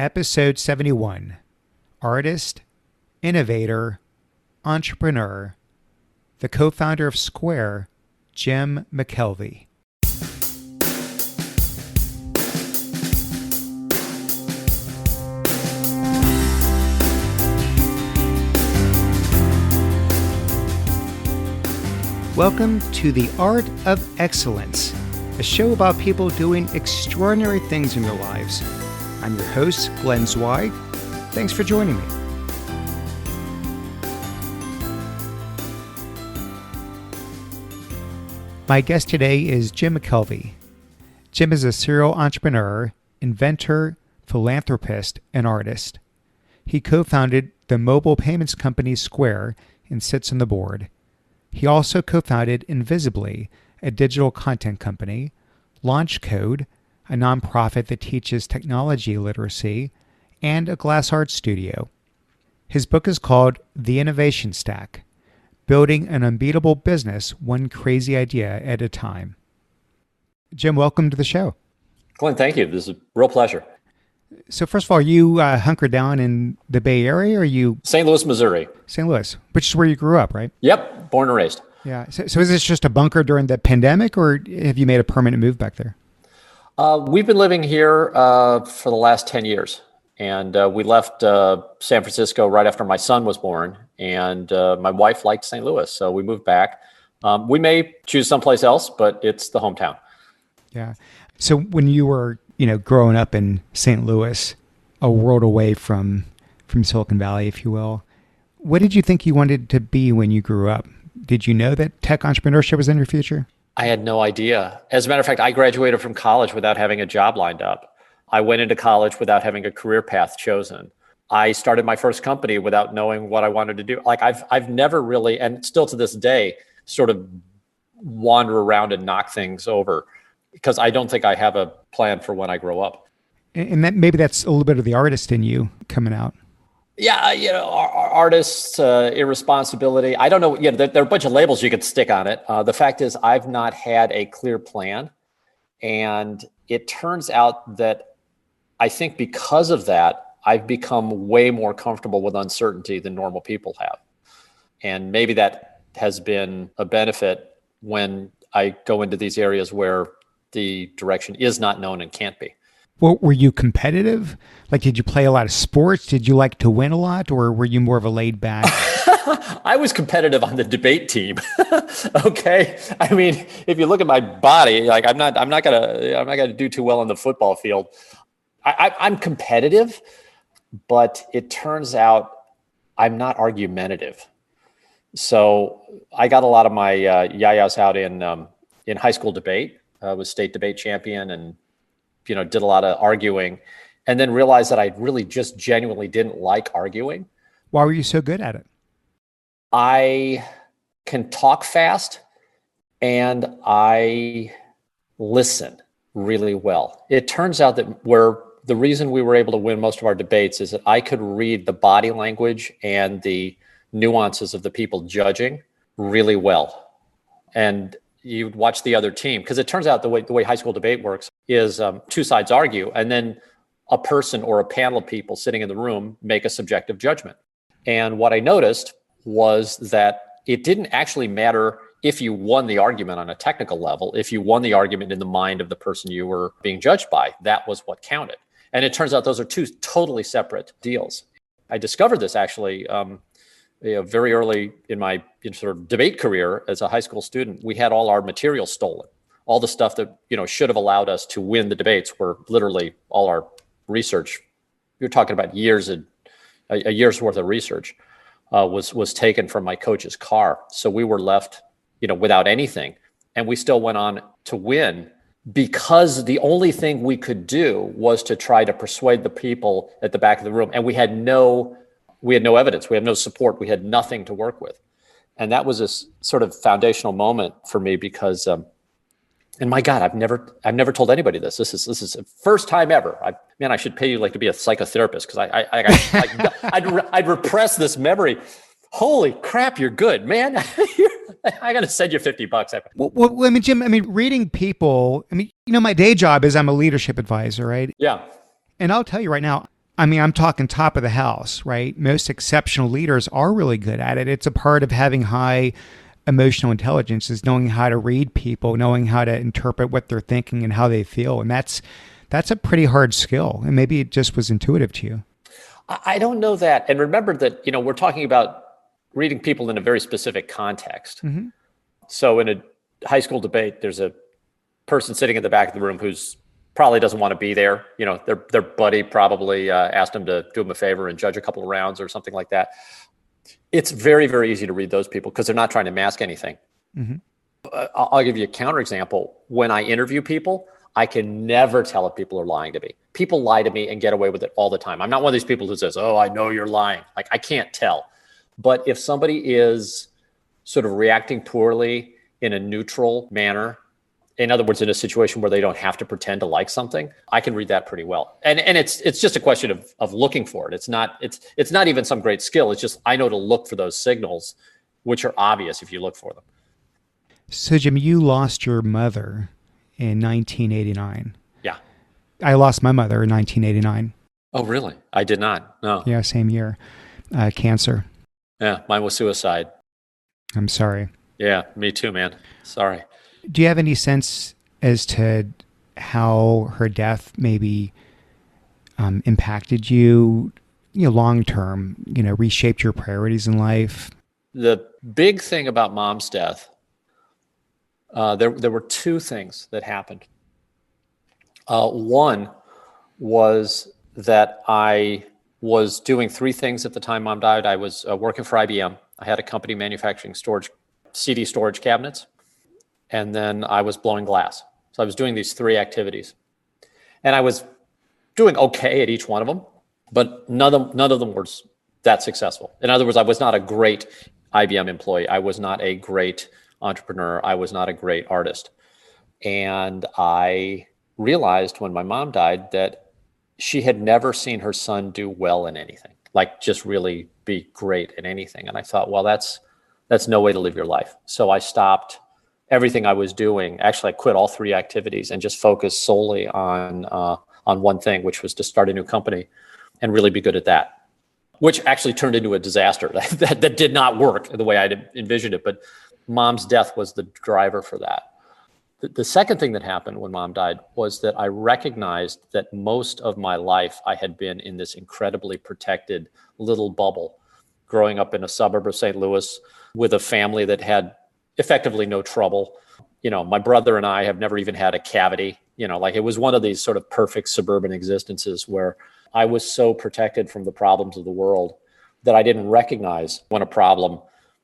Episode 71, Artist, Innovator, Entrepreneur, the co-founder of Square, Jim McKelvey. Welcome to The Art of Excellence, a show about people doing extraordinary things in their lives. I'm your host, Glenn Zweig. Thanks for joining me. My guest today is Jim McKelvey. Jim is a serial entrepreneur, inventor, philanthropist, and artist. He co-founded the mobile payments company Square and sits on the board. He also co-founded Invisibly, a digital content company, LaunchCode, a nonprofit that teaches technology literacy, and a glass art studio. His book is called The Innovation Stack, Building an Unbeatable Business One Crazy Idea at a Time. Jim, welcome to the show. Glenn, thank you. This is a real pleasure. So first of all, you hunkered down in the Bay Area, or you? St. Louis, Missouri. St. Louis, which is where you grew up, right? Yep, born and raised. Yeah. So is this just a bunker during the pandemic, or have you made a permanent move back there? We've been living here for the last 10 years. And we left San Francisco right after my son was born. And my wife liked St. Louis, so we moved back. We may choose someplace else, but it's the hometown. Yeah. So when you were, growing up in St. Louis, a world away from Silicon Valley, if you will, what did you think you wanted to be when you grew up? Did you know that tech entrepreneurship was in your future? I had no idea. As a matter of fact, I graduated from college without having a job lined up. I went into college without having a career path chosen. I started my first company without knowing what I wanted to do. Like I've never really, and still to this day, sort of wander around and knock things over because I don't think I have a plan for when I grow up. And that maybe that's a little bit of the artist in you coming out. Yeah, artists, irresponsibility. I don't know. There are a bunch of labels you could stick on it. The fact is, I've not had a clear plan. And it turns out that I think because of that, I've become way more comfortable with uncertainty than normal people have. And maybe that has been a benefit when I go into these areas where the direction is not known and can't be. Well, were you competitive? Like, did you play a lot of sports? Did you like to win a lot, or were you more of a laid back? I was competitive on the debate team. Okay. I mean, if you look at my body, like I'm not gonna do too well on the football field. I'm competitive, but it turns out I'm not argumentative. So I got a lot of my yayas out in high school debate. I was state debate champion and did a lot of arguing, and then realized that I really just genuinely didn't like arguing. Why were you so good at it? I can talk fast and I listen really well. It turns out that the reason we were able to win most of our debates is that I could read the body language and the nuances of the people judging really well. And you'd watch the other team, because it turns out the way high school debate works is two sides argue, and then a person or a panel of people sitting in the room make a subjective judgment. And what I noticed was that it didn't actually matter if you won the argument on a technical level. If you won the argument in the mind of the person you were being judged by, that was what counted. And it turns out those are two totally separate deals. I discovered this actually very early in my sort of debate career as a high school student. We had all our material stolen. All the stuff that should have allowed us to win the debates were literally all our research. You're talking about a year's worth of research was taken from my coach's car. So we were left, without anything, and we still went on to win because the only thing we could do was to try to persuade the people at the back of the room, and we had no evidence, we had no support, we had nothing to work with. And that was this sort of foundational moment for me because, and my God, I've never told anybody this. This is the first time ever. I should pay you to be a psychotherapist because I'd repress this memory. Holy crap, you're good, man. I got to send you $50. Well, Jim, reading people, my day job is I'm a leadership advisor, right? Yeah. And I'll tell you right now, I mean, I'm talking top of the house, right? Most exceptional leaders are really good at it. It's a part of having high emotional intelligence, is knowing how to read people, knowing how to interpret what they're thinking and how they feel. And that's a pretty hard skill. And maybe it just was intuitive to you. I don't know that. And remember that, we're talking about reading people in a very specific context. Mm-hmm. So in a high school debate, there's a person sitting in the back of the room who's probably doesn't want to be there. Their buddy probably asked him to do him a favor and judge a couple of rounds or something like that. It's very, very easy to read those people because they're not trying to mask anything. Mm-hmm. I'll give you a counterexample. When I interview people, I can never tell if people are lying to me. People lie to me and get away with it all the time. I'm not one of these people who says, "Oh, I know you're lying." Like, I can't tell. But if somebody is sort of reacting poorly in a neutral manner, in other words, in a situation where they don't have to pretend to like something, I can read that pretty well. And it's just a question of looking for it. It's not even some great skill. It's just I know to look for those signals, which are obvious if you look for them. So, Jim, you lost your mother in 1989. Yeah. I lost my mother in 1989. Oh, really? I did not. No. Yeah, same year. Cancer. Yeah, mine was suicide. I'm sorry. Yeah, me too, man. Sorry. Do you have any sense as to how her death maybe impacted you, long term, reshaped your priorities in life? The big thing about Mom's death, there were two things that happened. One was that I was doing three things at the time Mom died. I was working for IBM. I had a company manufacturing CD storage cabinets. And then I was blowing glass. So I was doing these three activities. And I was doing okay at each one of them, but none of them were that successful. In other words, I was not a great IBM employee. I was not a great entrepreneur. I was not a great artist. And I realized when my mom died that she had never seen her son do well in anything, like just really be great at anything. And I thought, well, that's no way to live your life. So I stopped everything I was doing. Actually, I quit all three activities and just focused solely on one thing, which was to start a new company and really be good at that, which actually turned into a disaster that did not work the way I envisioned it. But Mom's death was the driver for that. The second thing that happened when Mom died was that I recognized that most of my life I had been in this incredibly protected little bubble, growing up in a suburb of St. Louis with a family that had effectively no trouble. My brother and I have never even had a cavity. It was one of these sort of perfect suburban existences where I was so protected from the problems of the world that I didn't recognize when a problem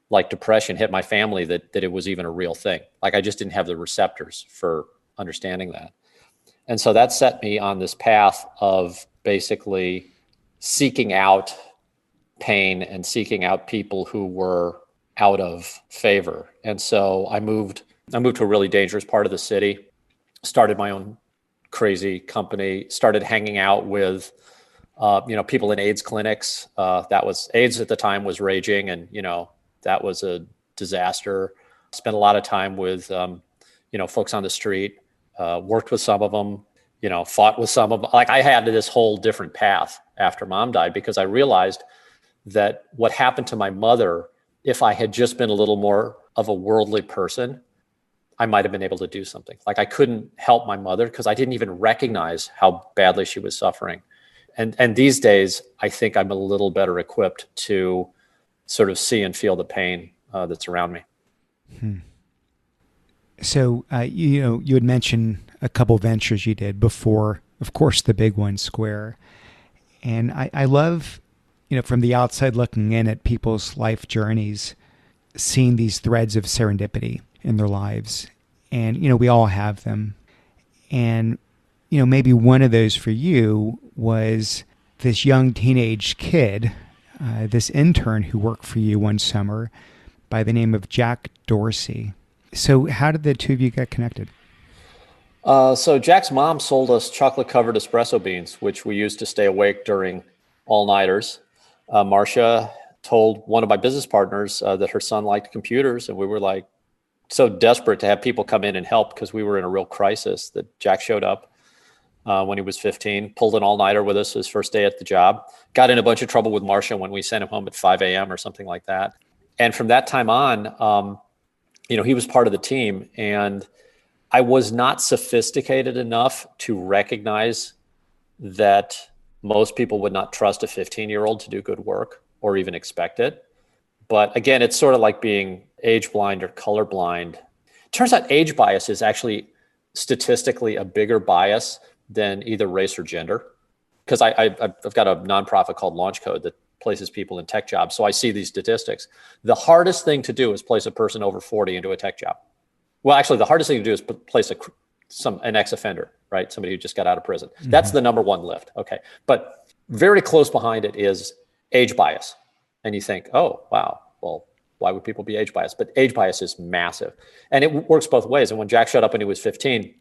like depression hit my family that it was even a real thing. Like, I just didn't have the receptors for understanding that. And so that set me on this path of basically seeking out pain and seeking out people who were out of favor. And so I moved to a really dangerous part of the city, started my own crazy company, started hanging out with, people in AIDS clinics. AIDS at the time was raging, and, that was a disaster. Spent a lot of time with, folks on the street, worked with some of them, fought with some of them. Like, I had this whole different path after Mom died because I realized that what happened to my mother, if I had just been a little more of a worldly person, I might have been able to do something. Like, I couldn't help my mother because I didn't even recognize how badly she was suffering. And these days, I think I'm a little better equipped to sort of see and feel the pain that's around me. So, you had mentioned a couple ventures you did before, of course, the big one, Square. And I love, from the outside looking in at people's life journeys, seeing these threads of serendipity in their lives. And, we all have them. And, maybe one of those for you was this young teenage kid, this intern who worked for you one summer by the name of Jack Dorsey. So how did the two of you get connected? So Jack's mom sold us chocolate-covered espresso beans, which we used to stay awake during all-nighters. Marcia told one of my business partners that her son liked computers, and we were like so desperate to have people come in and help because we were in a real crisis that Jack showed up. when he was 15, pulled an all-nighter with us his first day at the job, got in a bunch of trouble with Marcia when we sent him home at 5 a.m. or something like that. And from that time on, he was part of the team, and I was not sophisticated enough to recognize that most people would not trust a 15-year-old to do good work or even expect it. But again, it's sort of like being age blind or color blind. Turns out age bias is actually statistically a bigger bias than either race or gender. Because I've got a nonprofit called LaunchCode that places people in tech jobs. So I see these statistics. The hardest thing to do is place a person over 40 into a tech job. Well, actually, the hardest thing to do is place an ex-offender, right? Somebody who just got out of prison. Mm-hmm. That's the number one lift. Okay. But very close behind it is age bias. And you think, oh, wow, well, why would people be age biased? But age bias is massive. And it works both ways. And when Jack showed up when he was 15,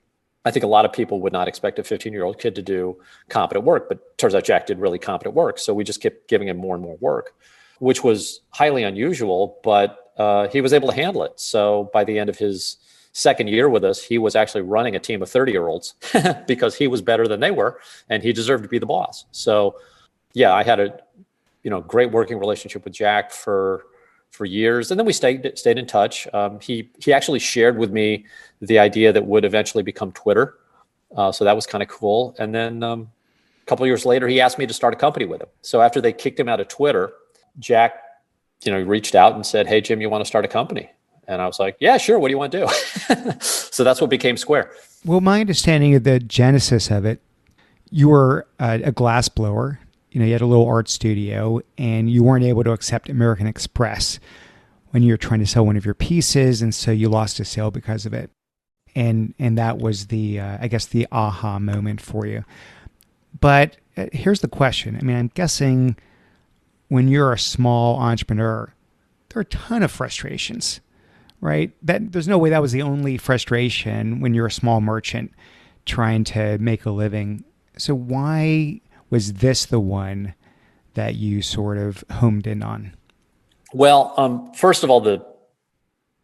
I think a lot of people would not expect a 15-year-old kid to do competent work, but turns out Jack did really competent work. So we just kept giving him more and more work, which was highly unusual, but he was able to handle it. So by the end of his second year with us, he was actually running a team of 30-year-olds because he was better than they were, and he deserved to be the boss. So yeah, I had a great working relationship with Jack for years, and then we stayed in touch. He actually shared with me the idea that would eventually become Twitter, so that was kind of cool. And then a couple of years later, he asked me to start a company with him. So after they kicked him out of Twitter, Jack, reached out and said, "Hey Jim, you want to start a company?" And I was like, "Yeah, sure. What do you want to do?" So that's what became Square. Well, my understanding of the genesis of it, you were a glass blower. You had a little art studio, and you weren't able to accept American Express when you were trying to sell one of your pieces, and so you lost a sale because of it. And that was the aha moment for you. But here's the question. I mean, I'm guessing when you're a small entrepreneur, there are a ton of frustrations, right? There's no way that was the only frustration when you're a small merchant trying to make a living. So why was this the one that you sort of homed in on? Well, first of all, the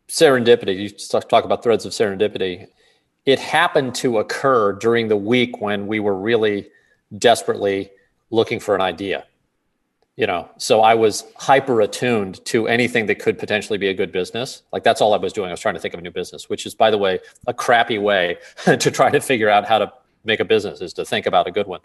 serendipity, you talk about threads of serendipity. It happened to occur during the week when we were really desperately looking for an idea. So I was hyper attuned to anything that could potentially be a good business. Like that's all I was doing. I was trying to think of a new business, which is, by the way, a crappy way to try to figure out how to make a business, is to think about a good one.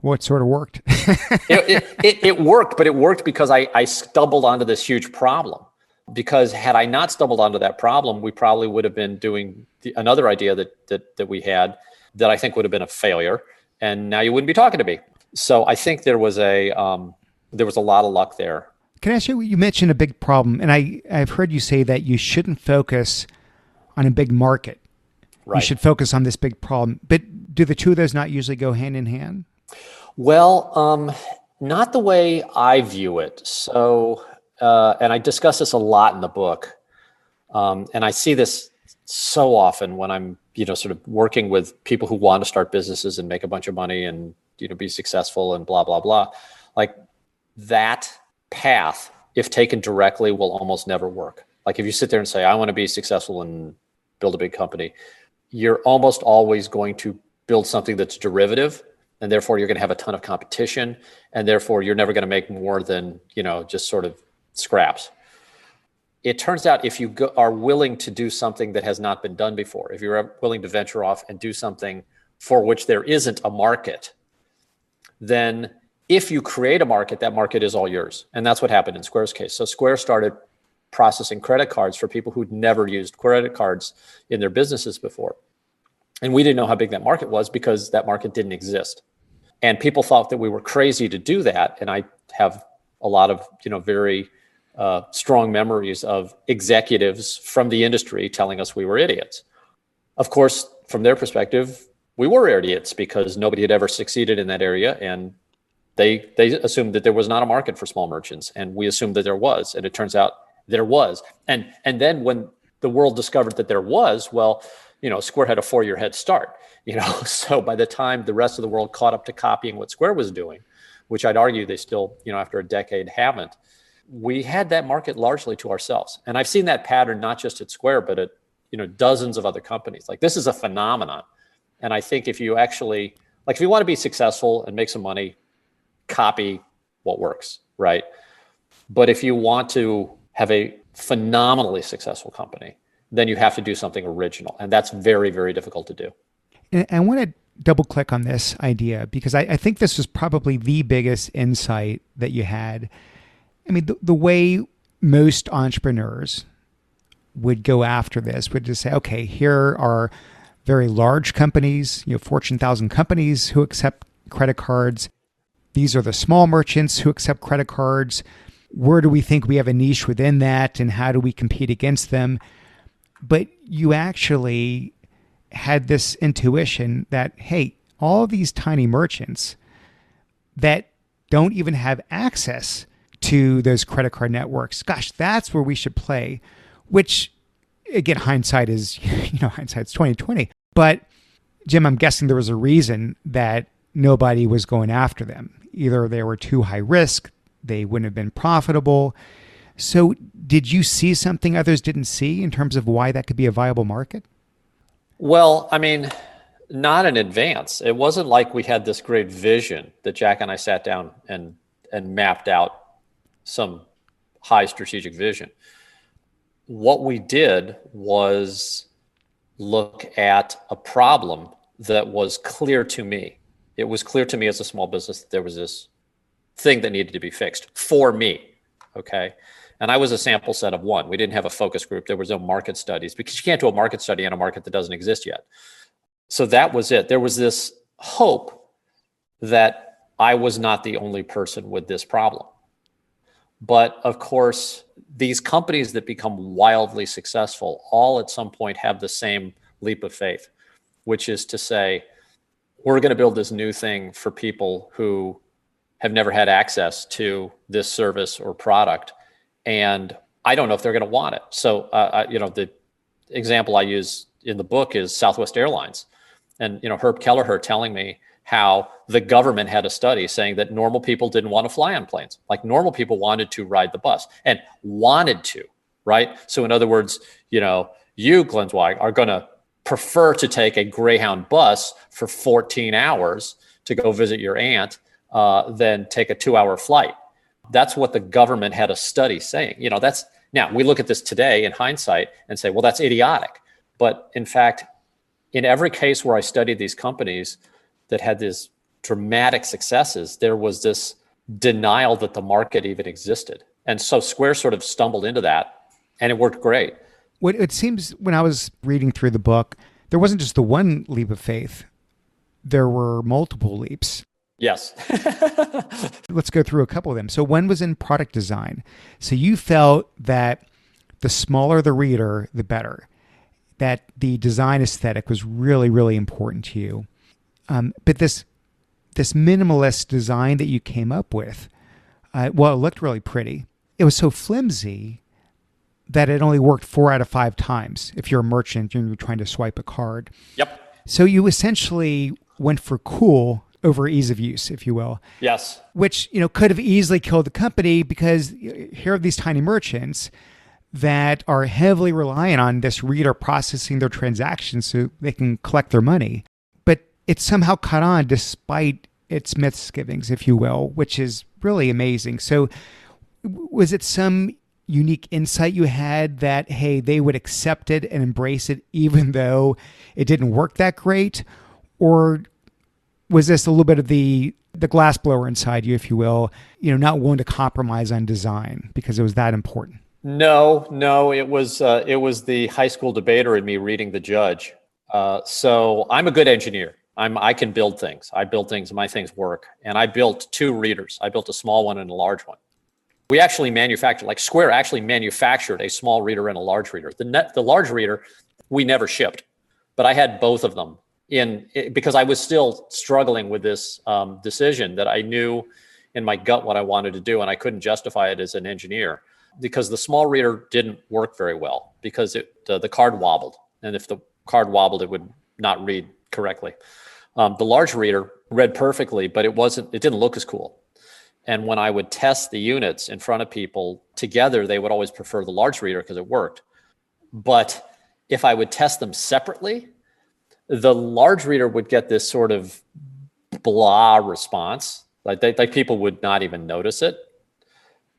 What sort of worked? It worked, but it worked because I stumbled onto this huge problem. Because had I not stumbled onto that problem, we probably would have been doing another idea that we had that I think would have been a failure, and now you wouldn't be talking to me. So I think there was a lot of luck there. Can I ask you? You mentioned a big problem, and I've heard you say that you shouldn't focus on a big market. Right. You should focus on this big problem. But do the two of those not usually go hand in hand? Well, not the way I view it. So, and I discuss this a lot in the book. And I see this so often when I'm, sort of working with people who want to start businesses and make a bunch of money and, be successful and blah, blah, blah. Like that path, if taken directly, will almost never work. Like if you sit there and say, I want to be successful and build a big company, you're almost always going to build something that's derivative. And therefore, you're going to have a ton of competition, and therefore, you're never going to make more than just sort of scraps. It turns out if you are willing to do something that has not been done before, if you're willing to venture off and do something for which there isn't a market, then if you create a market, that market is all yours. And that's what happened in Square's case. So Square started processing credit cards for people who'd never used credit cards in their businesses before. And we didn't know how big that market was because that market didn't exist. And people thought that we were crazy to do that. And I have a lot of, very strong memories of executives from the industry telling us we were idiots. Of course, from their perspective, we were idiots because nobody had ever succeeded in that area. And they assumed that there was not a market for small merchants. And we assumed that there was. And it turns out there was. And then when the world discovered that there was, well, Square had a 4-year head start. So by the time the rest of the world caught up to copying what Square was doing, which I'd argue they still, after a decade haven't, we had that market largely to ourselves. And I've seen that pattern not just at Square, but at, dozens of other companies. Like this is a phenomenon. And I think if you actually Like if you want to be successful and make some money, copy what works, right? But if you want to have a phenomenally successful company, then you have to do something original. And that's very, very difficult to do. And I want to double click on this idea because I think this was probably the biggest insight that you had. I mean, the way most entrepreneurs would go after this would just say, okay, here are very large companies, Fortune 1000 companies who accept credit cards. These are the small merchants who accept credit cards. Where do we think we have a niche within that, and how do we compete against them? But you actually had this intuition that, hey, all these tiny merchants that don't even have access to those credit card networks, gosh, that's where we should play, which again, hindsight is, hindsight's 2020. But Jim, I'm guessing there was a reason that nobody was going after them. Either they were too high risk, they wouldn't have been profitable. So did you see something others didn't see in terms of why that could be a viable market? Well, I mean, not in advance. It wasn't like we had this great vision that Jack and I sat down and mapped out some high strategic vision. What we did was look at a problem that was clear to me. It was clear to me as a small business that there was this thing that needed to be fixed for me. Okay. And I was a sample set of one. We didn't have a focus group. There was no market studies because you can't do a market study on a market that doesn't exist yet. So that was it. There was this hope that I was not the only person with this problem. But of course, these companies that become wildly successful all at some point have the same leap of faith, which is to say, we're going to build this new thing for people who have never had access to this service or product. And I don't know if they're going to want it. So, the example I use in the book is Southwest Airlines. And, Herb Kelleher telling me how the government had a study saying that normal people didn't want to fly on planes. Like normal people wanted to ride the bus and wanted to, right? So in other words, you, Glenn Zweig, are going to prefer to take a Greyhound bus for 14 hours to go visit your aunt than take a 2-hour flight. That's what the government had a study saying. Now we look at this today in hindsight and say, well, that's idiotic. But in fact, in every case where I studied these companies that had these dramatic successes, there was this denial that the market even existed. And so Square sort of stumbled into that, and it worked great. What it seems when I was reading through the book, there wasn't just the one leap of faith. There were multiple leaps. Yes. Let's go through a couple of them. So one was in product design. So you felt that the smaller the reader, the better. That the design aesthetic was really, really important to you. But this minimalist design that you came up with, it looked really pretty. It was so flimsy that it only worked 4 out of 5 times if you're a merchant and you're trying to swipe a card. Yep. So you essentially went for cool over ease of use, if you will. Yes. Which, could have easily killed the company because here are these tiny merchants that are heavily reliant on this reader processing their transactions so they can collect their money. But it somehow caught on despite its misgivings, if you will, which is really amazing. So was it some unique insight you had that, hey, they would accept it and embrace it even though it didn't work that great? Or was this a little bit of the glassblower inside you, if you will, not willing to compromise on design because it was that important? No, it was the high school debater in me reading The Judge. So I'm a good engineer. I can build things. I build things and my things work. And I built 2 readers. I built a small one and a large one. We actually Square actually manufactured a small reader and a large reader. The large reader, we never shipped, but I had both of them because I was still struggling with this decision that I knew in my gut what I wanted to do, and I couldn't justify it as an engineer because the small reader didn't work very well because the card wobbled, and if the card wobbled, it would not read correctly. The large reader read perfectly, but it didn't look as cool. And when I would test the units in front of people together, they would always prefer the large reader because it worked. But if I would test them separately, the large reader would get this sort of blah response. Like people would not even notice it.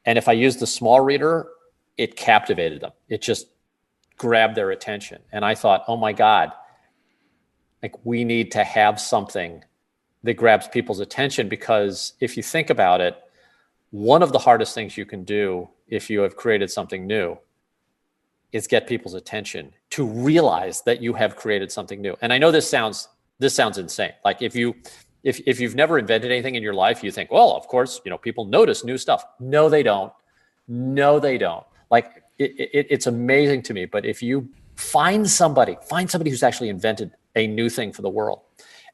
And if I used the small reader, it captivated them. It just grabbed their attention. And I thought, oh my God, like we need to have something that grabs people's attention, because if you think about it, one of the hardest things you can do if you have created something new is get people's attention to realize that you have created something new. And I know this sounds insane. Like if you've never invented anything in your life, you think, well, of course, people notice new stuff. No, they don't. Like it's amazing to me. But if you find somebody who's actually invented a new thing for the world,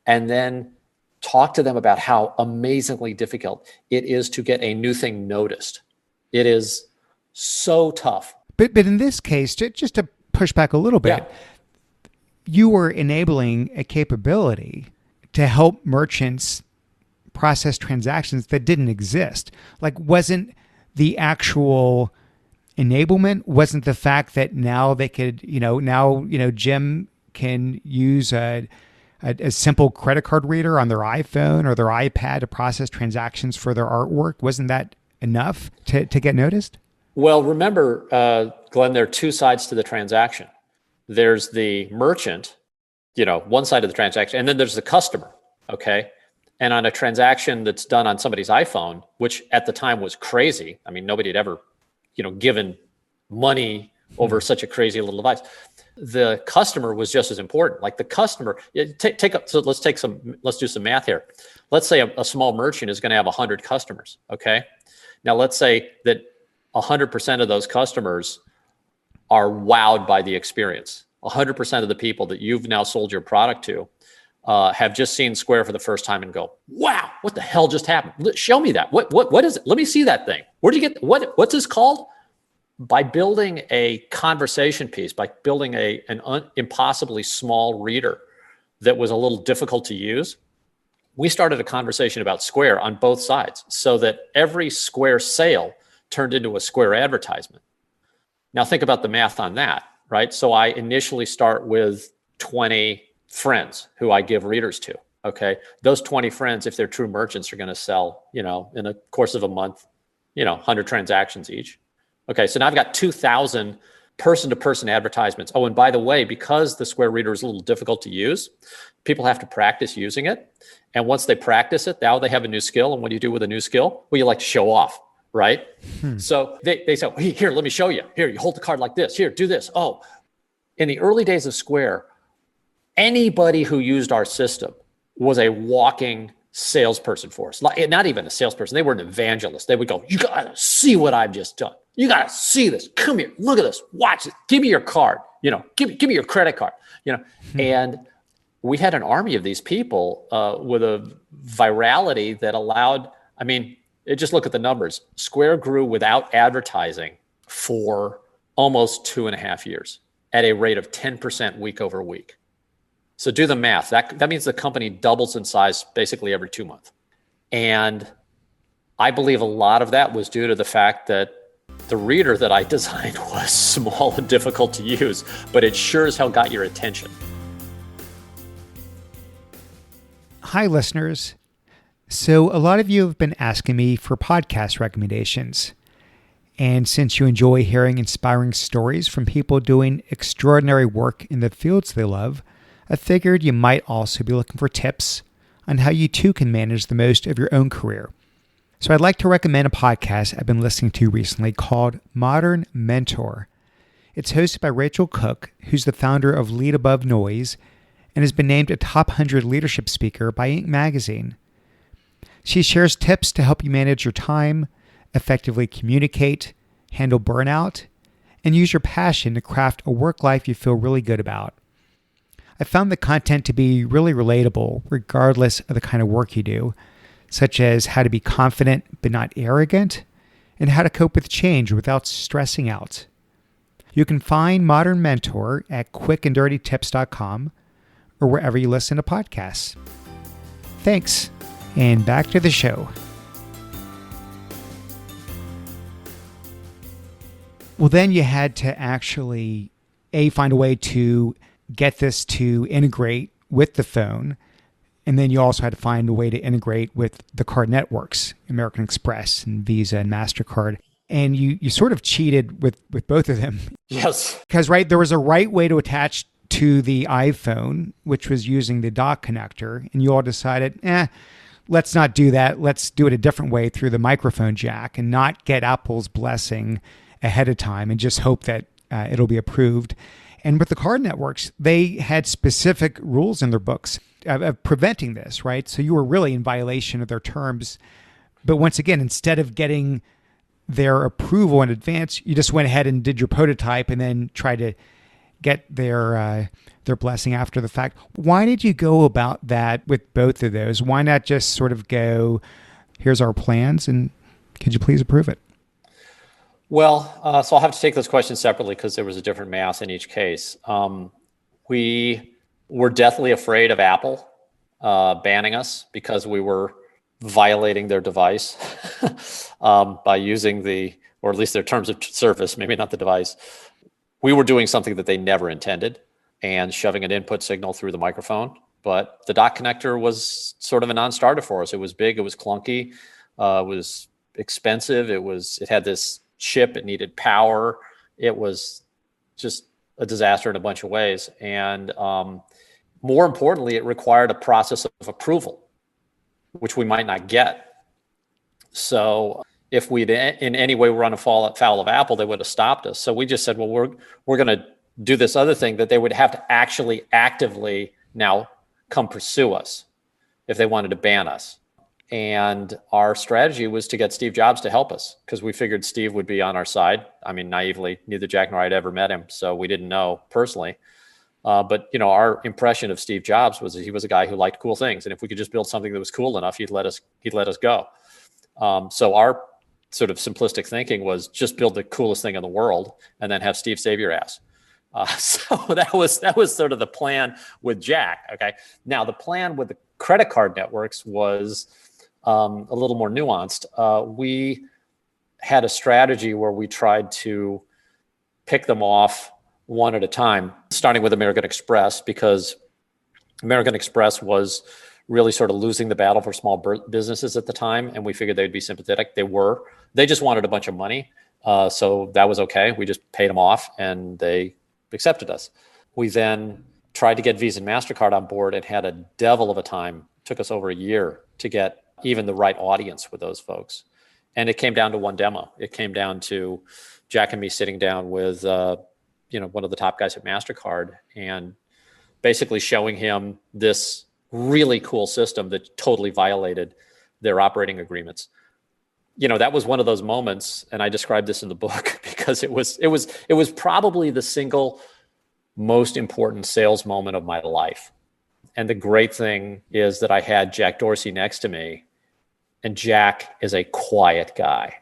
and then talk to them about how amazingly difficult it is to get a new thing noticed. It is so tough. But in this case, just to push back a little bit, you were enabling a capability to help merchants process transactions that didn't exist. Like, wasn't the actual enablement, wasn't the fact that now they could, Jim can use a simple credit card reader on their iPhone or their iPad to process transactions for their artwork? Wasn't that enough to get noticed? Well, remember, Glenn, there are two sides to the transaction. There's the merchant, one side of the transaction, and then there's the customer, okay? And on a transaction that's done on somebody's iPhone, which at the time was crazy. I mean, nobody had ever, given money over such a crazy little device. The customer was just as important. Like the customer, let's do some math here. Let's say a small merchant is going to have 100 customers. Okay. Now let's say that 100% of those customers are wowed by the experience. 100% of the people that you've now sold your product to have just seen Square for the first time and go, wow, what the hell just happened? Show me that. What is it? Let me see that thing. Where'd you get, what's this called? By building a conversation piece, by building an impossibly small reader that was a little difficult to use, we started a conversation about Square on both sides so that every Square sale turned into a Square advertisement. Now think about the math on that, right? So I initially start with 20 friends who I give readers to, okay? Those 20 friends, if they're true merchants, are gonna sell, in a course of a month, 100 transactions each. Okay, so now I've got 2,000 person-to-person advertisements. Oh, and by the way, because the Square Reader is a little difficult to use, people have to practice using it. And once they practice it, now they have a new skill. And what do you do with a new skill? Well, you like to show off, right? So they say, hey, here, let me show you. Here, you hold the card like this. Here, do this. Oh, in the early days of Square, anybody who used our system was a walking salesperson for us. Not even a salesperson. They were an evangelist. They would go, you got to see what I've just done. You got to see this. Come here. Look at this. Watch it. Give me your card. Give me your credit card. And we had an army of these people with a virality that allowed, just look at the numbers. Square grew without advertising for almost 2.5 years at a rate of 10% week over week. So do the math. That means the company doubles in size basically every 2 months. And I believe a lot of that was due to the fact that the reader that I designed was small and difficult to use, but it sure as hell got your attention. Hi, listeners. So a lot of you have been asking me for podcast recommendations. And since you enjoy hearing inspiring stories from people doing extraordinary work in the fields they love, I figured you might also be looking for tips on how you too can manage the most of your own career. So I'd like to recommend a podcast I've been listening to recently called Modern Mentor. It's hosted by Rachel Cook, who's the founder of Lead Above Noise and has been named a top 100 leadership speaker by Inc. magazine. She shares tips to help you manage your time, effectively communicate, handle burnout, and use your passion to craft a work life you feel really good about. I found the content to be really relatable regardless of the kind of work you do, such as how to be confident but not arrogant, and how to cope with change without stressing out. You can find Modern Mentor at quickanddirtytips.com or wherever you listen to podcasts. Thanks, and back to the show. Well, then you had to actually, find a way to get this to integrate with the phone. And then you also had to find a way to integrate with the card networks, American Express and Visa and MasterCard. And you sort of cheated with both of them. Yes. Because, right, there was a right way to attach to the iPhone, which was using the dock connector. And you all decided, let's not do that. Let's do it a different way through the microphone jack and not get Apple's blessing ahead of time and just hope that it'll be approved. And with the card networks, they had specific rules in their books of preventing this, right? So you were really in violation of their terms. But once again, instead of getting their approval in advance, you just went ahead and did your prototype and then tried to get their blessing after the fact. Why did you go about that with both of those? Why not just sort of go, here's our plans, and could you please approve it? Well, so I'll have to take those questions separately because there was a different math in each case. We were deathly afraid of Apple banning us because we were violating their device by using or at least their terms of service, maybe not the device. We were doing something that they never intended and shoving an input signal through the microphone. But the dock connector was sort of a non-starter for us. It was big, it was clunky, it was expensive, it had this chip, it needed power. It was just a disaster in a bunch of ways. And more importantly, it required a process of approval, which we might not get. So if we'd in any way run foul of Apple, they would have stopped us. So we just said, well, we're going to do this other thing that they would have to actually actively now come pursue us if they wanted to ban us. And our strategy was to get Steve Jobs to help us because we figured Steve would be on our side. I mean, naively, neither Jack nor I had ever met him, so we didn't know personally. But our impression of Steve Jobs was that he was a guy who liked cool things, and if we could just build something that was cool enough, he'd let us go. So our sort of simplistic thinking was just build the coolest thing in the world, and then have Steve save your ass. So that was sort of the plan with Jack. Okay, now the plan with the credit card networks was a little more nuanced. We had a strategy where we tried to pick them off one at a time, starting with American Express, because American Express was really sort of losing the battle for small businesses at the time. And we figured they'd be sympathetic. They were. They just wanted a bunch of money. So that was okay. We just paid them off and they accepted us. We then tried to get Visa and MasterCard on board and had a devil of a time. It took us over a year to get even the right audience with those folks. And it came down to one demo. It came down to Jack and me sitting down with one of the top guys at MasterCard and basically showing him this really cool system that totally violated their operating agreements. That was one of those moments, and I described this in the book because it was probably the single most important sales moment of my life. And the great thing is that I had Jack Dorsey next to me, and Jack is a quiet guy.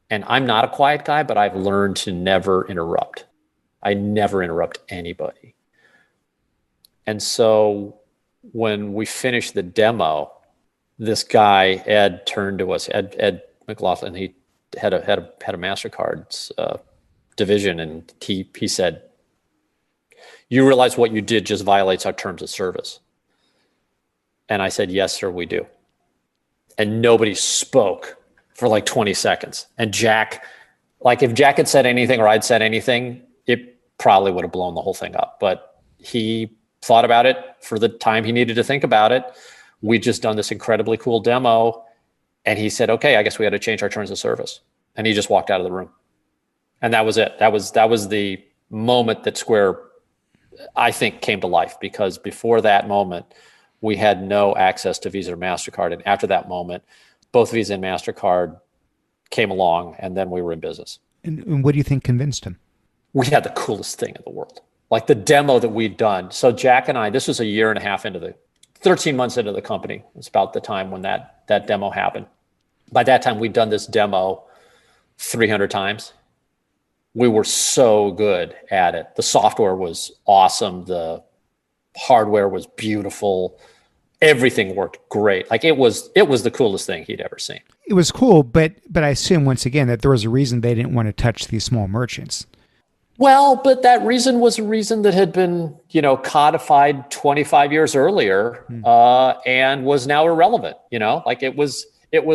And I'm not a quiet guy, but I've learned to never interrupt. I never interrupt anybody. And so when we finished the demo, this guy, Ed, turned to us, Ed McLaughlin, he had a MasterCard's division, and he said, "You realize what you did just violates our terms of service?" And I said, "Yes, sir, we do." And nobody spoke for like 20 seconds. And Jack, if Jack had said anything or I'd said anything, it probably would have blown the whole thing up. But he thought about it for the time he needed to think about it. We'd just done this incredibly cool demo. And he said, "Okay, I guess we had to change our terms of service." And he just walked out of the room. And that was it. That was the moment that Square, I think, came to life, because before that moment, we had no access to Visa or MasterCard. And after that moment, both Visa and MasterCard came along, and then we were in business. And what do you think convinced him? We had the coolest thing in the world. Like the demo that we'd done. So Jack and I, this was a year and a half 13 months into the company. It's about the time when that demo happened. By that time, we'd done this demo 300 times. We were so good at it. The software was awesome. The hardware was beautiful. Everything worked great. Like it was the coolest thing he'd ever seen. It was cool, but I assume once again that there was a reason they didn't want to touch these small merchants. Well, but that reason was a reason that had been, codified 25 years earlier, and was now irrelevant. Like it was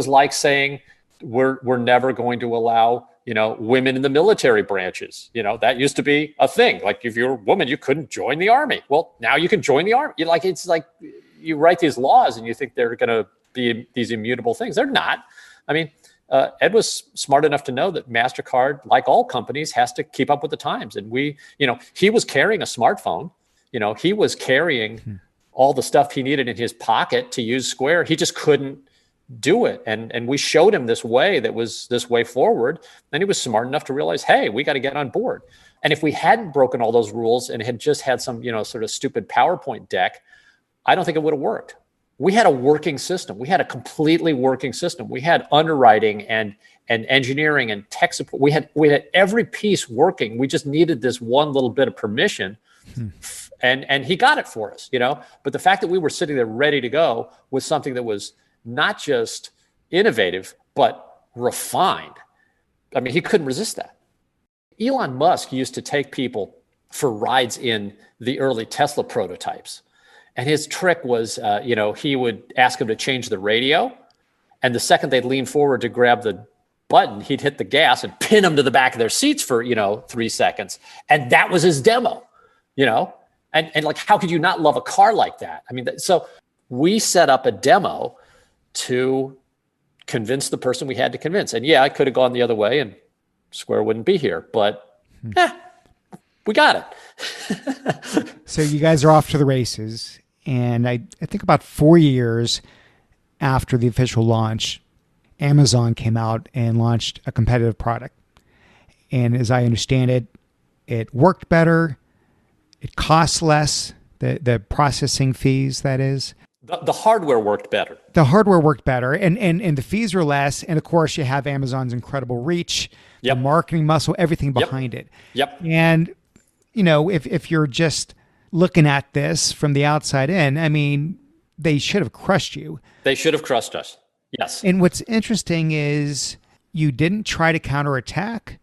like saying we're never going to allow, women in the military branches. That used to be a thing. Like if you're a woman, you couldn't join the army. Well, now you can join the army. It's like you write these laws and you think they're going to be these immutable things. They're not. I mean, Ed was smart enough to know that MasterCard, like all companies, has to keep up with the times. And he was carrying a smartphone. He was carrying all the stuff he needed in his pocket to use Square. He just couldn't do it. And we showed him this way that was this way forward. And he was smart enough to realize, hey, we got to get on board. And if we hadn't broken all those rules and had just had some, sort of stupid PowerPoint deck, I don't think it would have worked. We had a working system. We had a completely working system. We had underwriting and engineering and tech support. We had every piece working. We just needed this one little bit of permission, and he got it for us. But the fact that we were sitting there ready to go was something that was not just innovative but refined. I mean, he couldn't resist that. Elon Musk used to take people for rides in the early Tesla prototypes. And his trick was, he would ask them to change the radio. And the second they'd lean forward to grab the button, he'd hit the gas and pin them to the back of their seats for, 3 seconds. And that was his demo, and like, how could you not love a car like that? I mean, so we set up a demo to convince the person we had to convince. And yeah, I could have gone the other way and Square wouldn't be here, but we got it. So you guys are off to the races. And I think about 4 years after the official launch, Amazon came out and launched a competitive product. And as I understand it, it worked better. It costs less, the processing fees, that is. The hardware worked better. The hardware worked better, and the fees are less. And of course, you have Amazon's incredible reach, the marketing muscle, everything behind it. Yep. And, if you're just looking at this from the outside in, I mean, they should have crushed you. They should have crushed us. Yes. And what's interesting is you didn't try to counterattack.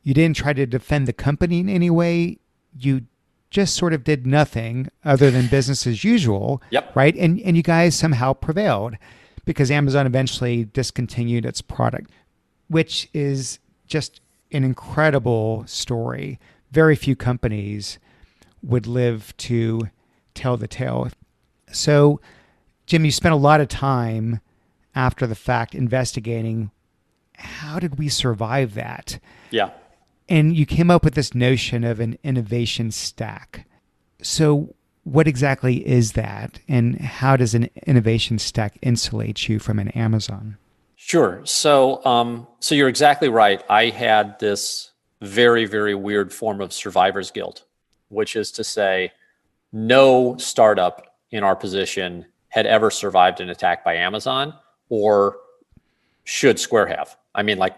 You didn't try to defend the company in any way. You just sort of did nothing other than business as usual. Yep. Right. And you guys somehow prevailed because Amazon eventually discontinued its product, which is just an incredible story. Very few companies would live to tell the tale. So, Jim, you spent a lot of time after the fact investigating how did we survive that? Yeah. And you came up with this notion of an innovation stack. So what exactly is that? And how does an innovation stack insulate you from an Amazon? Sure. So you're exactly right. I had this very, very weird form of survivor's guilt, which is to say no startup in our position had ever survived an attack by Amazon, or should Square have. I mean, like,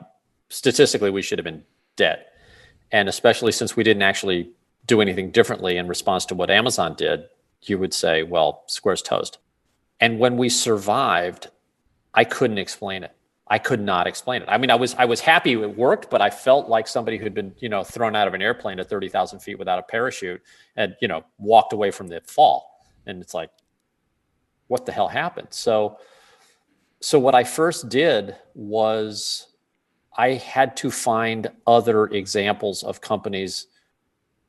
statistically, we should have been dead. And especially since we didn't actually do anything differently in response to what Amazon did, you would say, well, Square's toast. And when we survived, I couldn't explain it. I could not explain it. I mean, I was happy it worked, but I felt like somebody who'd been, thrown out of an airplane at 30,000 feet without a parachute and, walked away from the fall. And it's like, what the hell happened? So what I first did was I had to find other examples of companies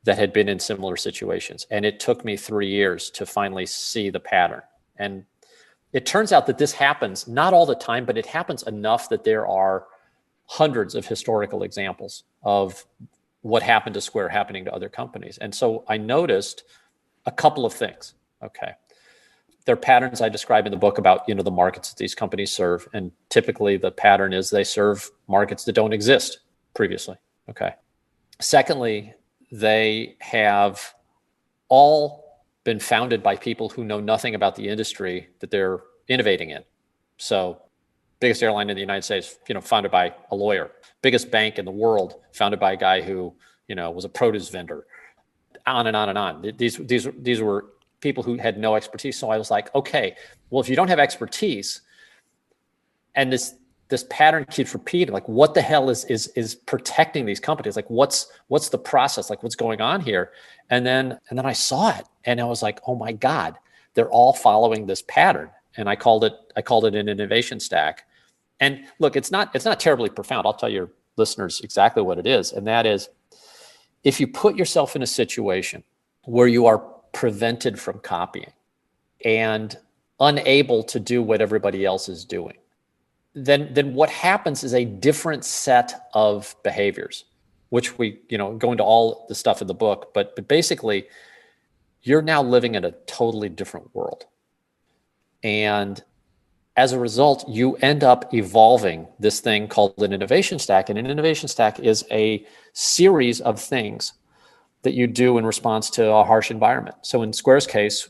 that had been in similar situations. And it took me 3 years to finally see the pattern. And it turns out that this happens, not all the time, but it happens enough that there are hundreds of historical examples of what happened to Square happening to other companies. And so I noticed a couple of things. Okay. There are patterns I describe in the book about, the markets that these companies serve. And typically the pattern is they serve markets that don't exist previously. Okay. Secondly, they have all been founded by people who know nothing about the industry that they're innovating in. So biggest airline in the United States, founded by a lawyer. Biggest bank in the world, founded by a guy who, was a produce vendor. On and on and on. These were people who had no expertise. So I was like, okay, well, if you don't have expertise and this this pattern keeps repeating. Like, what the hell is protecting these companies? Like, what's the process? Like, what's going on here? And then I saw it, and I was like, oh my God, they're all following this pattern. And I called it an innovation stack. And look, it's not terribly profound. I'll tell your listeners exactly what it is. And that is, if you put yourself in a situation where you are prevented from copying and unable to do what everybody else is doing, then what happens is a different set of behaviors, which we, go into all the stuff in the book, but basically you're now living in a totally different world. And as a result, you end up evolving this thing called an innovation stack. And an innovation stack is a series of things that you do in response to a harsh environment. So in Square's case,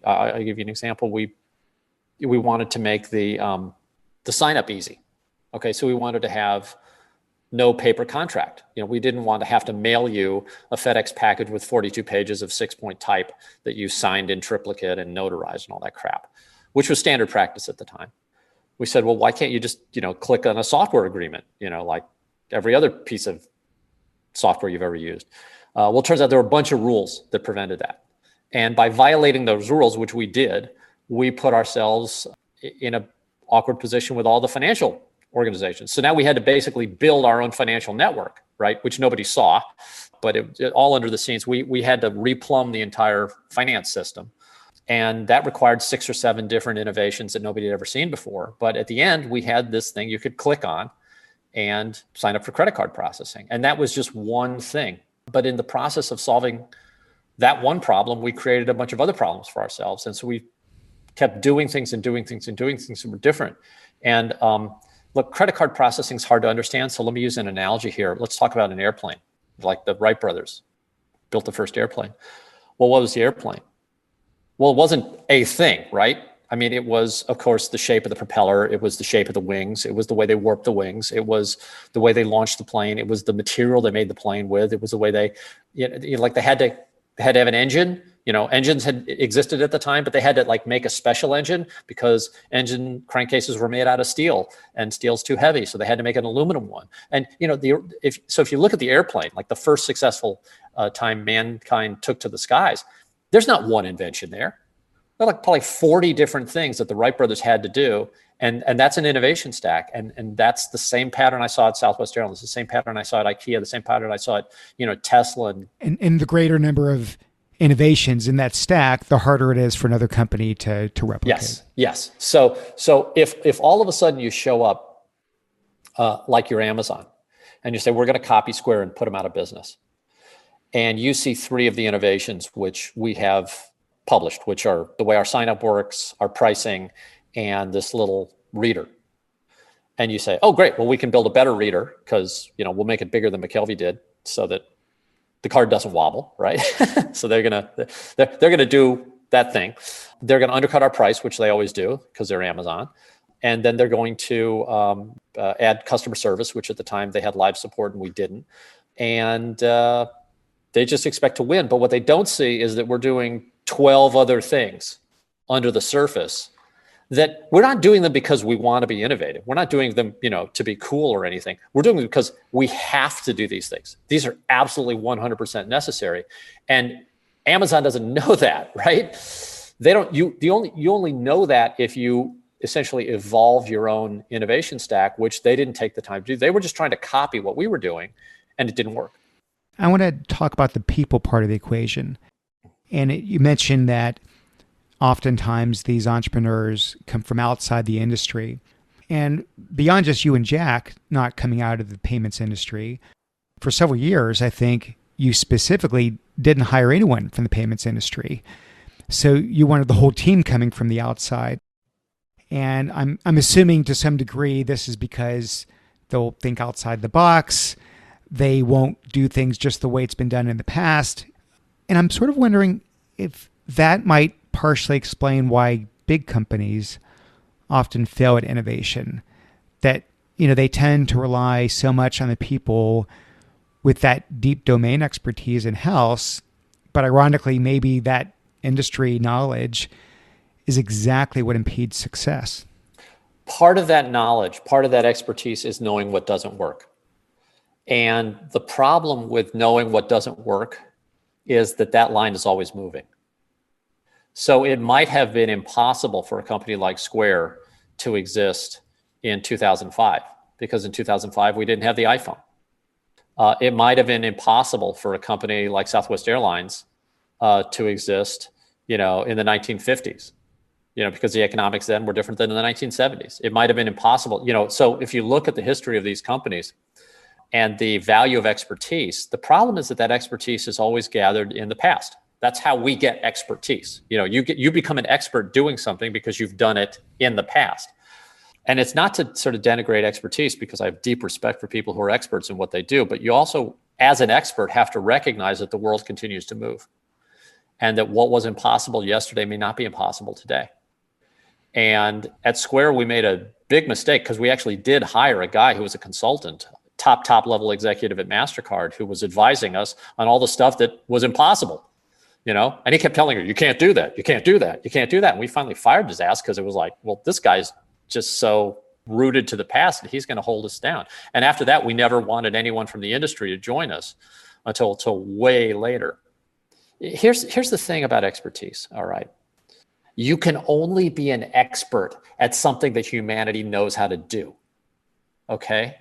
I'll give you an example. We wanted to make the sign up easy. Okay, so we wanted to have no paper contract. We didn't want to have to mail you a FedEx package with 42 pages of 6-point type that you signed in triplicate and notarized and all that crap, which was standard practice at the time. We said, well, why can't you just, click on a software agreement, like every other piece of software you've ever used? Well, it turns out there were a bunch of rules that prevented that. And by violating those rules, which we did, we put ourselves in an awkward position with all the financial organizations. So now we had to basically build our own financial network, right? Which nobody saw, but it all under the scenes. We had to replumb the entire finance system. And that required 6 or 7 different innovations that nobody had ever seen before. But at the end, we had this thing you could click on and sign up for credit card processing. And that was just one thing. But in the process of solving that one problem, we created a bunch of other problems for ourselves. And so we kept doing things and doing things and doing things that were different. And look, credit card processing is hard to understand. So let me use an analogy here. Let's talk about an airplane, like the Wright brothers built the first airplane. Well, what was the airplane? Well, it wasn't a thing, right? I mean, it was, of course, the shape of the propeller. It was the shape of the wings. It was the way they warped the wings. It was the way they launched the plane. It was the material they made the plane with. It was the way they had to have an engine. Engines had existed at the time, but they had to make a special engine because engine crankcases were made out of steel, and steel's too heavy, so they had to make an aluminum one. And if you look at the airplane, like the first successful time mankind took to the skies, there's not one invention there. There are probably 40 different things that the Wright brothers had to do. And that's an innovation stack. And that's the same pattern I saw at Southwest Airlines, the same pattern I saw at IKEA, the same pattern I saw at, Tesla. And the greater number of innovations in that stack, the harder it is for another company to replicate. Yes. So if all of a sudden you show up like you're Amazon and you say, we're going to copy Square and put them out of business, and you see 3 of the innovations which we have published, which are the way our sign up works, our pricing, and this little reader. And you say, oh, great. Well, we can build a better reader because, we'll make it bigger than McKelvey did so that the card doesn't wobble, right? So they're gonna do that thing. They're gonna undercut our price, which they always do because they're Amazon. And then they're going to add customer service, which at the time they had live support and we didn't. And they just expect to win. But what they don't see is that we're doing 12 other things under the surface that we're not doing them because we want to be innovative. We're not doing them, to be cool or anything. We're doing them because we have to do these things. These are absolutely 100% necessary. And Amazon doesn't know that, right? They don't, you only know that if you essentially evolve your own innovation stack, which they didn't take the time to do. They were just trying to copy what we were doing, and it didn't work. I want to talk about the people part of the equation. And you mentioned that oftentimes these entrepreneurs come from outside the industry. And beyond just you and Jack not coming out of the payments industry, for several years, I think you specifically didn't hire anyone from the payments industry. So you wanted the whole team coming from the outside. And I'm assuming to some degree this is because they'll think outside the box. They won't do things just the way it's been done in the past. And I'm sort of wondering if that might partially explain why big companies often fail at innovation. That, they tend to rely so much on the people with that deep domain expertise in-house, but ironically, maybe that industry knowledge is exactly what impedes success. Part of that knowledge, part of that expertise is knowing what doesn't work. And the problem with knowing what doesn't work is that line is always moving. So it might have been impossible for a company like Square to exist in 2005, because in 2005, we didn't have the iPhone. It might have been impossible for a company like Southwest Airlines to exist, in the 1950s, because the economics then were different than in the 1970s. It might have been impossible, so if you look at the history of these companies and the value of expertise, the problem is that expertise is always gathered in the past. That's how we get expertise. You become an expert doing something because you've done it in the past. And it's not to sort of denigrate expertise, because I have deep respect for people who are experts in what they do, but you also, as an expert, have to recognize that the world continues to move, and that what was impossible yesterday may not be impossible today. And at Square, we made a big mistake, because we actually did hire a guy who was a consultant, top level executive at MasterCard, who was advising us on all the stuff that was impossible. And he kept telling her, you can't do that. You can't do that. You can't do that. And we finally fired his ass, because it was like, well, this guy's just so rooted to the past that he's going to hold us down. And after that, we never wanted anyone from the industry to join us until way later. Here's the thing about expertise. All right. You can only be an expert at something that humanity knows how to do. Okay.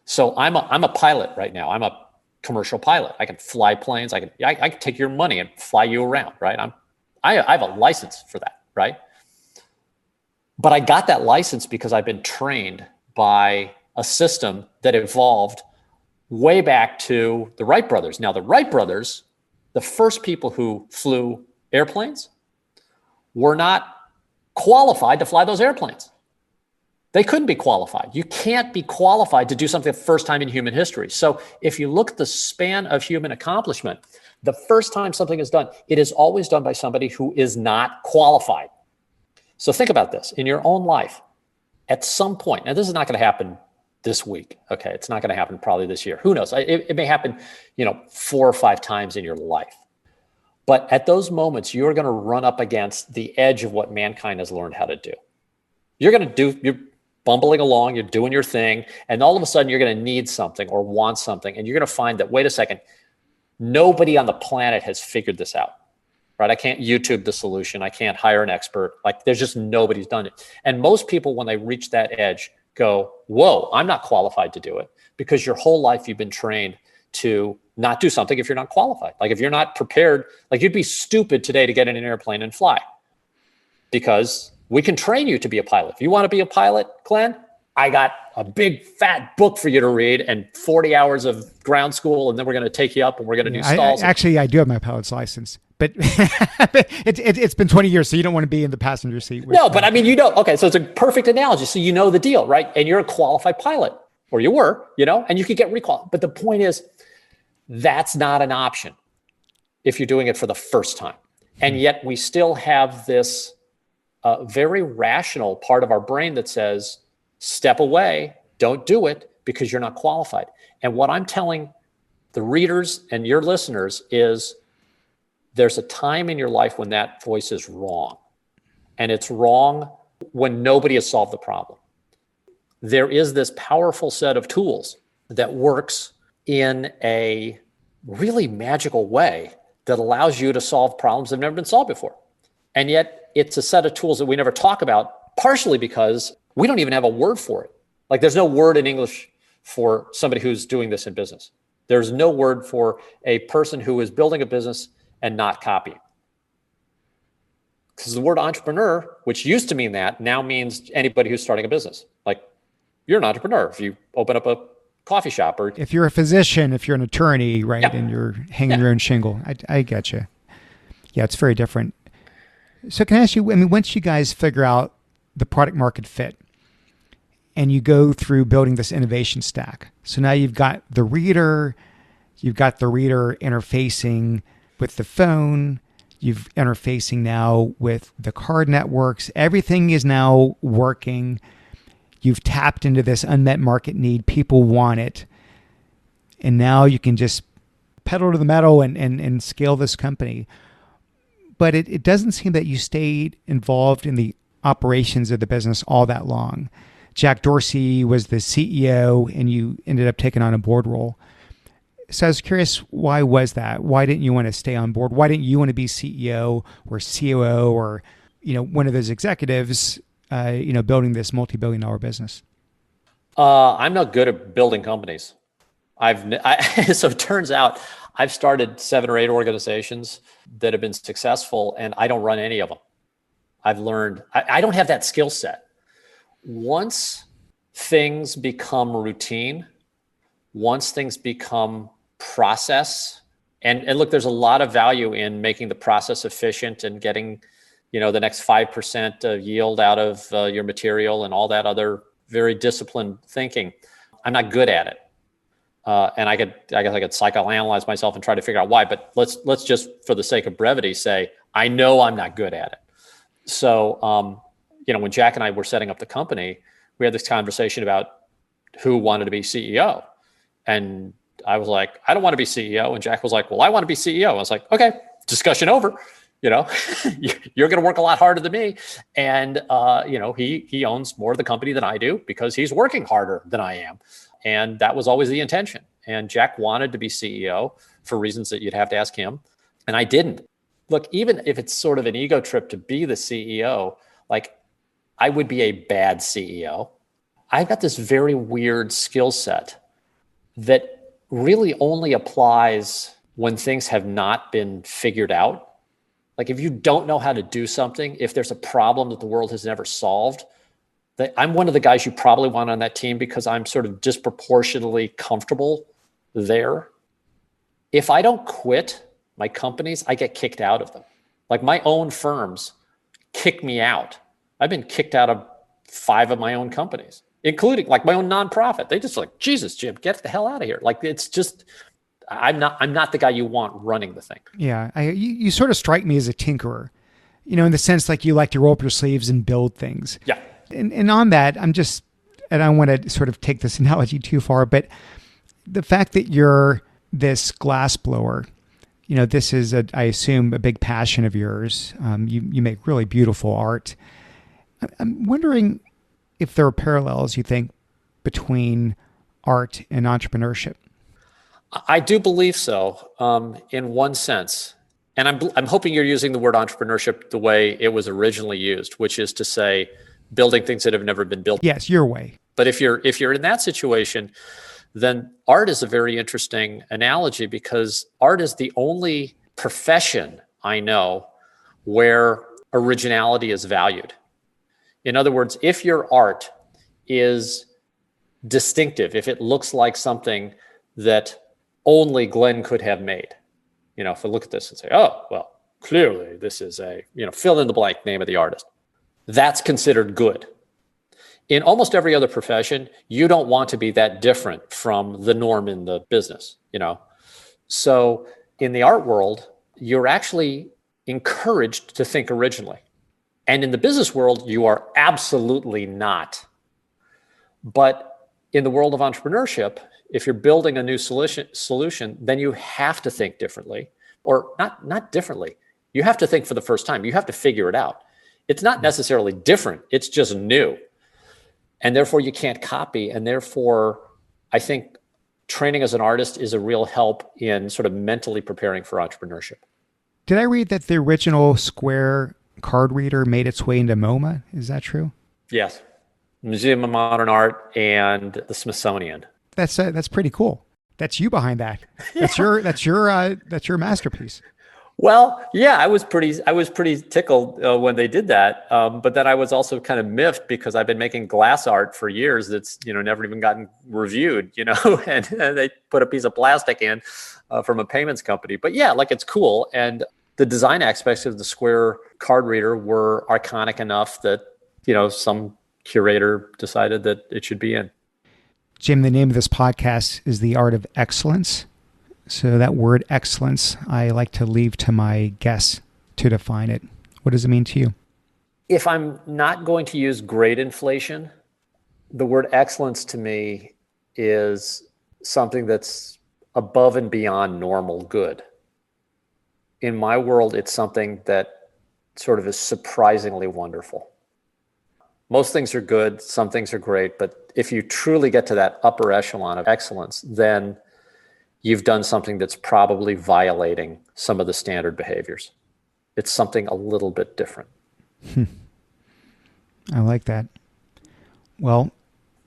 So I'm a pilot right now. I'm a commercial pilot. I can fly planes. I can take your money and fly you around, right? I have a license for that, right? But I got that license because I've been trained by a system that evolved way back to the Wright brothers. Now, the Wright brothers, the first people who flew airplanes, were not qualified to fly those airplanes. They couldn't be qualified. You can't be qualified to do something the first time in human history. So if you look at the span of human accomplishment, the first time something is done, it is always done by somebody who is not qualified. So think about this in your own life. At some point, now this is not going to happen this week. Okay. It's not going to happen probably this year. Who knows? It may happen, 4 or 5 times in your life. But at those moments, you're going to run up against the edge of what mankind has learned how to do. You're bumbling along, you're doing your thing, and all of a sudden you're going to need something or want something, and you're going to find that, wait a second, nobody on the planet has figured this out, right? I can't YouTube the solution. I can't hire an expert. Like, there's just nobody's done it. And most people, when they reach that edge, go, whoa, I'm not qualified to do it, because your whole life you've been trained to not do something if you're not qualified. Like, if you're not prepared, like, you'd be stupid today to get in an airplane and fly, because we can train you to be a pilot. If you want to be a pilot, Glenn, I got a big fat book for you to read and 40 hours of ground school, and then we're going to take you up and we're going to do stalls. Actually, I do have my pilot's license, but it's been 20 years, so you don't want to be in the passenger seat. No, but I mean, okay, so it's a perfect analogy. So you know the deal, right? And you're a qualified pilot, or you were, and you could get requalified. But the point is, that's not an option if you're doing it for the first time. And yet we still have this very rational part of our brain that says, step away, don't do it because you're not qualified. And what I'm telling the readers and your listeners is, there's a time in your life when that voice is wrong. And it's wrong when nobody has solved the problem. There is this powerful set of tools that works in a really magical way that allows you to solve problems that have never been solved before. And yet it's a set of tools that we never talk about, partially because we don't even have a word for it. Like, there's no word in English for somebody who's doing this in business. There's no word for a person who is building a business and not copying. Because the word entrepreneur, which used to mean that, now means anybody who's starting a business. Like, you're an entrepreneur if you open up a coffee shop, or if you're a physician, if you're an attorney, right? Yeah. And you're hanging your own shingle. I get you. Yeah, it's very different. So can I ask you, I mean, once you guys figure out the product market fit and you go through building this innovation stack, so now you've got the reader interfacing with the phone, you've interfacing now with the card networks, everything is now working. You've tapped into this unmet market need. People want it. And now you can just pedal to the metal and scale this company. But it doesn't seem that you stayed involved in the operations of the business all that long. Jack Dorsey was the CEO, and you ended up taking on a board role. So I was curious, why was that? Why didn't you want to stay on board? Why didn't you want to be CEO or COO or, one of those executives, building this multi-billion-dollar business? I'm not good at building companies. So it turns out I've started 7 or 8 organizations that have been successful, and I don't run any of them. I've learned I don't have that skill set. Once things become routine, once things become process, and look, there's a lot of value in making the process efficient and getting, the next 5% of yield out of your material and all that other very disciplined thinking. I'm not good at it. And I guess I could psychoanalyze myself and try to figure out why, but let's just, for the sake of brevity, say, I know I'm not good at it. So, when Jack and I were setting up the company, we had this conversation about who wanted to be CEO. And I was like, I don't want to be CEO. And Jack was like, well, I want to be CEO. I was like, okay, discussion over. You're going to work a lot harder than me. And, he owns more of the company than I do because he's working harder than I am. And that was always the intention. And Jack wanted to be CEO for reasons that you'd have to ask him. And I didn't. Look, even if it's sort of an ego trip to be the CEO, like I would be a bad CEO. I've got this very weird skill set that really only applies when things have not been figured out. Like if you don't know how to do something, if there's a problem that the world has never solved, I'm one of the guys you probably want on that team because I'm sort of disproportionately comfortable there. If I don't quit my companies, I get kicked out of them. Like my own firms kick me out. I've been kicked out of 5 of my own companies, including like my own nonprofit. They just like, Jesus, Jim, get the hell out of here. Like it's just, I'm not the guy you want running the thing. Yeah. You sort of strike me as a tinkerer, in the sense like you like to roll up your sleeves and build things. Yeah. And on that, and I don't want to sort of take this analogy too far, but the fact that you're this glass blower, this is, I assume, a big passion of yours. You make really beautiful art. I'm wondering if there are parallels, you think, between art and entrepreneurship. I do believe so, in one sense. And I'm hoping you're using the word entrepreneurship the way it was originally used, which is to say, building things that have never been built. Yes, your way. But if you're in that situation, then art is a very interesting analogy because art is the only profession I know where originality is valued. In other words, if your art is distinctive, if it looks like something that only Glenn could have made, if I look at this and say, oh, well, clearly this is a, fill in the blank name of the artist. That's considered good. In almost every other profession, you don't want to be that different from the norm in the business, So in the art world, you're actually encouraged to think originally. And in the business world, you are absolutely not. But in the world of entrepreneurship, if you're building a new solution, then you have to think differently, or not differently. You have to think for the first time. You have to figure it out. It's not necessarily different. It's just new. And therefore you can't copy. And therefore I think training as an artist is a real help in sort of mentally preparing for entrepreneurship. Did I read that the original square card reader made its way into MoMA? Is that true? Yes. Museum of Modern Art and the Smithsonian. That's pretty cool. That's you behind that. That's your masterpiece. Well, yeah, I was pretty tickled when they did that. But then I was also kind of miffed because I've been making glass art for years that's never even gotten reviewed. And they put a piece of plastic in from a payments company. But yeah, like it's cool. And the design aspects of the square card reader were iconic enough that some curator decided that it should be in. Jim, the name of this podcast is The Art of Excellence. So that word excellence, I like to leave to my guests to define it. What does it mean to you? If I'm not going to use grade inflation, the word excellence to me is something that's above and beyond normal good. In my world, it's something that sort of is surprisingly wonderful. Most things are good, some things are great, but if you truly get to that upper echelon of excellence, then you've done something that's probably violating some of the standard behaviors. It's something a little bit different. I like that. Well,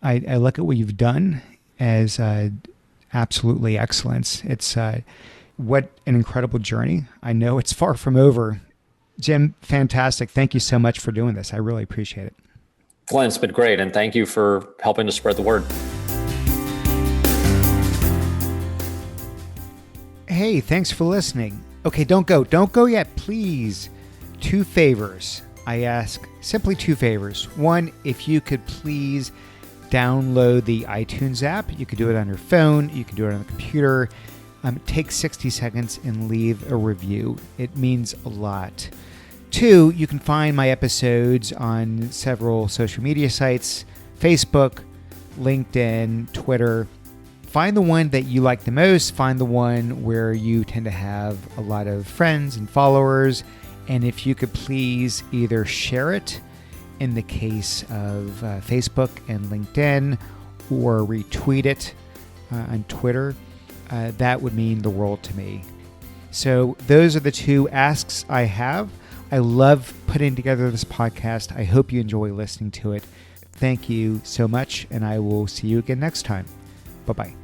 I look at what you've done as absolutely excellence. It's what an incredible journey. I know it's far from over. Jim, fantastic. Thank you so much for doing this. I really appreciate it. Glenn, it's been great, and thank you for helping to spread the word. Hey, thanks for listening. Okay, don't go yet, please. 2 favors. I ask simply 2 favors. One, if you could please download the iTunes app. You could do it on your phone. You can do it on the computer. Take 60 seconds and leave a review. It means a lot. 2, you can find my episodes on several social media sites, Facebook, LinkedIn, Twitter. Find the one that you like the most. Find the one where you tend to have a lot of friends and followers. And if you could please either share it in the case of Facebook and LinkedIn, or retweet it on Twitter, that would mean the world to me. So those are the 2 asks I have. I love putting together this podcast. I hope you enjoy listening to it. Thank you so much, and I will see you again next time. Bye-bye.